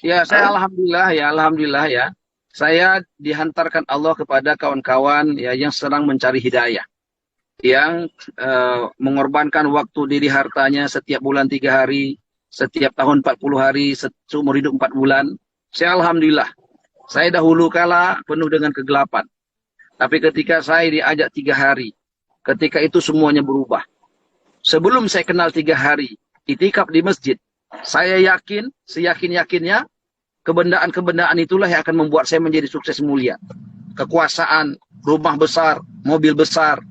Ya, saya Hah? alhamdulillah ya. Saya dihantarkan Allah kepada kawan-kawan ya yang sedang mencari hidayah, yang mengorbankan waktu diri hartanya setiap bulan 3 hari, setiap tahun 40 hari, seumur hidup 4 bulan. Saya alhamdulillah, saya dahulu kala penuh dengan kegelapan. Tapi ketika saya diajak 3 hari, ketika itu semuanya berubah. Sebelum saya kenal 3 hari, itikaf di masjid, saya yakin, seyakin-yakinnya, kebendaan-kebendaan itulah yang akan membuat saya menjadi sukses mulia. Kekuasaan, rumah besar, mobil besar,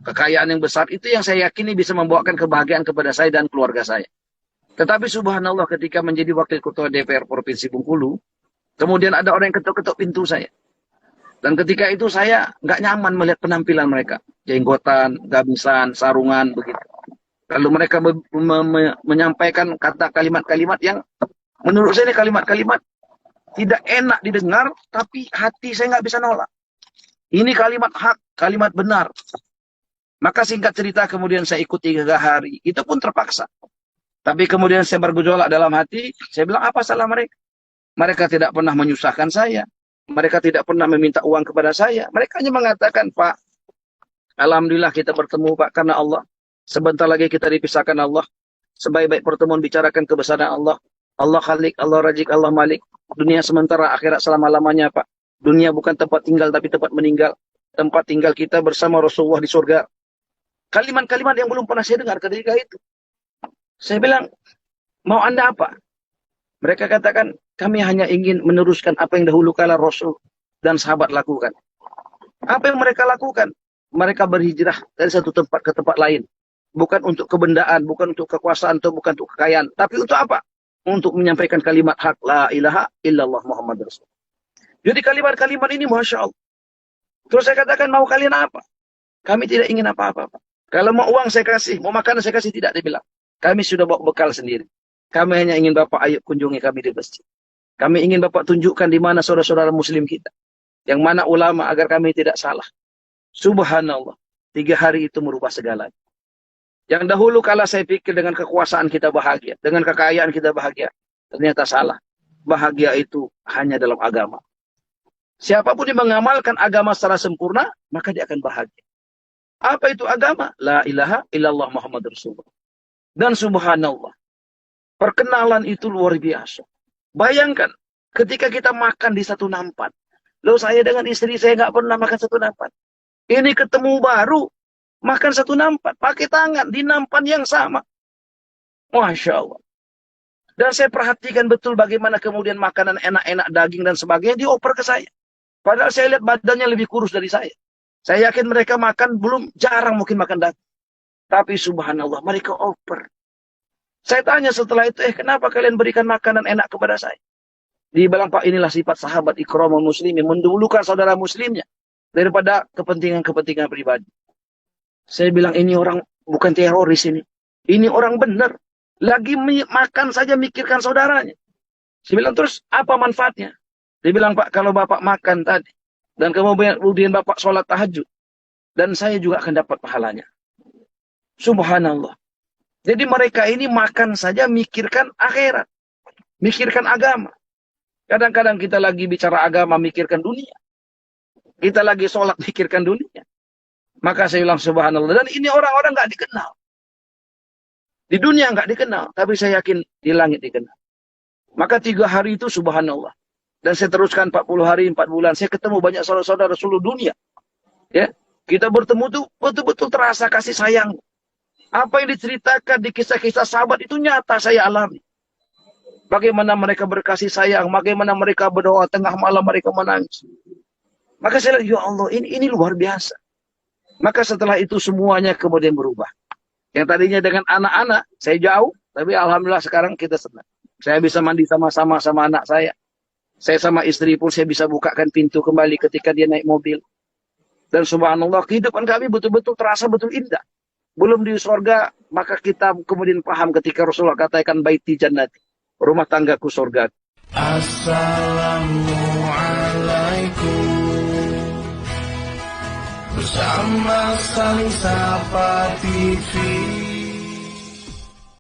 kekayaan yang besar, itu yang saya yakini bisa membawakan kebahagiaan kepada saya dan keluarga saya. Tetapi subhanallah ketika menjadi wakil ketua DPR Provinsi Bengkulu, kemudian ada orang yang ketuk-ketuk pintu saya. Dan ketika itu saya nggak nyaman melihat penampilan mereka. Jenggotan, gamisan, sarungan, begitu. Lalu mereka menyampaikan kata kalimat-kalimat yang menurut saya ini kalimat-kalimat tidak enak didengar, tapi hati saya nggak bisa nolak. Ini kalimat hak, kalimat benar. Maka singkat cerita kemudian saya ikut 3 hari. Itu pun terpaksa. Tapi kemudian saya bergejolak dalam hati. Saya bilang apa salah mereka? Mereka tidak pernah menyusahkan saya. Mereka tidak pernah meminta uang kepada saya. Mereka hanya mengatakan, Pak, alhamdulillah kita bertemu Pak karena Allah. Sebentar lagi kita dipisahkan Allah. Sebaik-baik pertemuan bicarakan kebesaran Allah. Allah Khalik, Allah Razik, Allah Malik. Dunia sementara, akhirat selama-lamanya Pak. Dunia bukan tempat tinggal tapi tempat meninggal. Tempat tinggal kita bersama Rasulullah di surga. Kalimat-kalimat yang belum pernah saya dengar ketika itu. Saya bilang, mau Anda apa? Mereka katakan, kami hanya ingin meneruskan apa yang dahulu kala Rasul dan sahabat lakukan. Apa yang mereka lakukan? Mereka berhijrah dari satu tempat ke tempat lain. Bukan untuk kebendaan, bukan untuk kekuasaan, atau bukan untuk kekayaan. Tapi untuk apa? Untuk menyampaikan kalimat hak. La ilaha illallah Muhammad Rasul. Jadi kalimat-kalimat ini Masya Allah. Terus saya katakan, mau kalian apa? Kami tidak ingin apa-apa. Kalau mau uang saya kasih, mau makanan saya kasih, tidak, dia bilang. Kami sudah bawa bekal sendiri. Kami hanya ingin Bapak ayo kunjungi kami di masjid. Kami ingin Bapak tunjukkan di mana saudara-saudara muslim kita. Yang mana ulama agar kami tidak salah. Subhanallah. 3 hari itu merubah segalanya. Yang dahulu kala saya pikir dengan kekuasaan kita bahagia. Dengan kekayaan kita bahagia. Ternyata salah. Bahagia itu hanya dalam agama. Siapapun yang mengamalkan agama secara sempurna, maka dia akan bahagia. Apa itu agama? La ilaha illallah Muhammad Rasulullah. Dan subhanallah. Perkenalan itu luar biasa. Bayangkan, ketika kita makan di satu nampan. Loh saya dengan istri saya nggak pernah makan satu nampan. Ini ketemu baru, makan satu nampan. Pakai tangan, di nampan yang sama. Masya Allah. Dan saya perhatikan betul bagaimana kemudian makanan enak-enak, daging dan sebagainya dioper ke saya. Padahal saya lihat badannya lebih kurus dari saya. Saya yakin mereka makan, belum jarang mungkin makan daging. Tapi subhanallah, mereka oper. Saya tanya setelah itu, kenapa kalian berikan makanan enak kepada saya? Dibilang, Pak, inilah sifat sahabat ikramul muslimin, mendahulukan saudara muslimnya daripada kepentingan-kepentingan pribadi. Saya bilang, ini orang bukan teroris ini. Ini orang benar. Lagi makan saja mikirkan saudaranya. Saya bilang, terus apa manfaatnya? Dia bilang, Pak, kalau Bapak makan tadi, dan kemudian Bapak sholat tahajud, dan saya juga akan dapat pahalanya. Subhanallah. Jadi mereka ini makan saja mikirkan akhirat. Mikirkan agama. Kadang-kadang kita lagi bicara agama mikirkan dunia. Kita lagi sholat mikirkan dunia. Maka saya bilang subhanallah. Dan ini orang-orang nggak dikenal. Di dunia nggak dikenal. Tapi saya yakin di langit dikenal. Maka 3 hari itu subhanallah. Dan saya teruskan 40 hari, 4 bulan. Saya ketemu banyak saudara-saudara seluruh dunia. Ya, kita bertemu tuh betul-betul terasa kasih sayang. Apa yang diceritakan di kisah-kisah sahabat itu nyata saya alami. Bagaimana mereka berkasih sayang, bagaimana mereka berdoa tengah malam mereka menangis. Maka saya lihat, ya Allah, ini luar biasa. Maka setelah itu semuanya kemudian berubah. Yang tadinya dengan anak-anak, saya jauh, tapi alhamdulillah sekarang kita senang. Saya bisa mandi sama-sama sama anak saya. Saya sama istri pun saya bisa bukakan pintu kembali ketika dia naik mobil. Dan subhanallah, kehidupan kami betul-betul terasa betul indah. Belum di surga, maka kita kemudian paham ketika Rasulullah katakan baiti jannati, rumah tanggaku surga. Assalamualaikum. Bersama saling sapa TV.